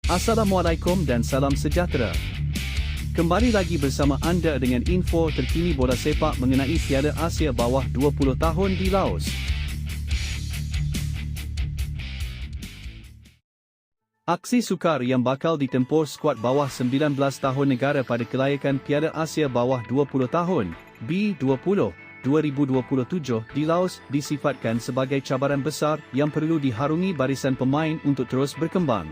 Assalamualaikum dan salam sejahtera. Kembali lagi bersama anda dengan info terkini bola sepak mengenai Piala Asia bawah 20 tahun di Laos. Aksi sukar yang bakal ditempur skuad bawah 19 tahun negara pada kelayakan Piala Asia bawah 20 tahun B20 2027 di Laos disifatkan sebagai cabaran besar yang perlu diharungi barisan pemain untuk terus berkembang.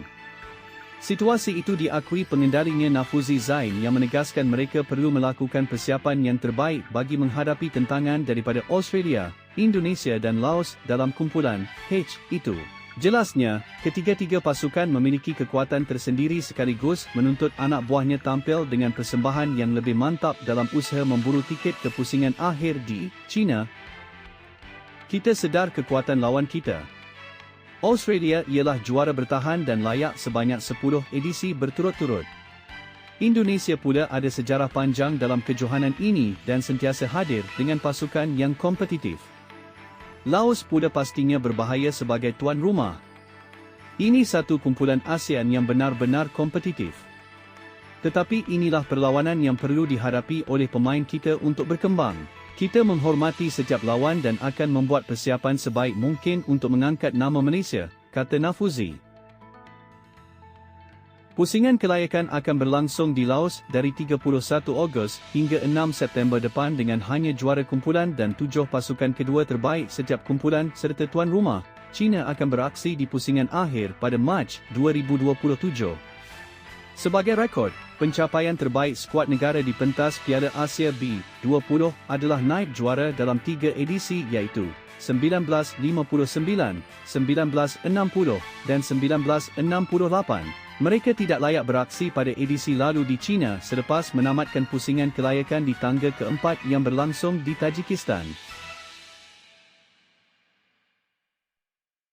Situasi itu diakui pengendalinya Nafuzi Zain yang menegaskan mereka perlu melakukan persiapan yang terbaik bagi menghadapi tentangan daripada Australia, Indonesia dan Laos dalam kumpulan H itu. Jelasnya, ketiga-tiga pasukan memiliki kekuatan tersendiri sekaligus menuntut anak buahnya tampil dengan persembahan yang lebih mantap dalam usaha memburu tiket ke pusingan akhir di China. Kita sedar kekuatan lawan kita. Australia ialah juara bertahan dan layak sebanyak 10 edisi berturut-turut. Indonesia pula ada sejarah panjang dalam kejohanan ini dan sentiasa hadir dengan pasukan yang kompetitif. Laos pula pastinya berbahaya sebagai tuan rumah. Ini satu kumpulan ASEAN yang benar-benar kompetitif. Tetapi inilah perlawanan yang perlu dihadapi oleh pemain kita untuk berkembang. Kita menghormati setiap lawan dan akan membuat persiapan sebaik mungkin untuk mengangkat nama Malaysia, kata Nafuzi. Pusingan kelayakan akan berlangsung di Laos dari 31 Ogos hingga 6 September depan dengan hanya juara kumpulan dan 7 pasukan kedua terbaik setiap kumpulan serta tuan rumah, China akan beraksi di pusingan akhir pada Mac 2027. Sebagai rekod, pencapaian terbaik skuad negara di pentas Piala Asia B20 adalah naib juara dalam 3 edisi iaitu 1959, 1960 dan 1968. Mereka tidak layak beraksi pada edisi lalu di China selepas menamatkan pusingan kelayakan di tangga keempat yang berlangsung di Tajikistan.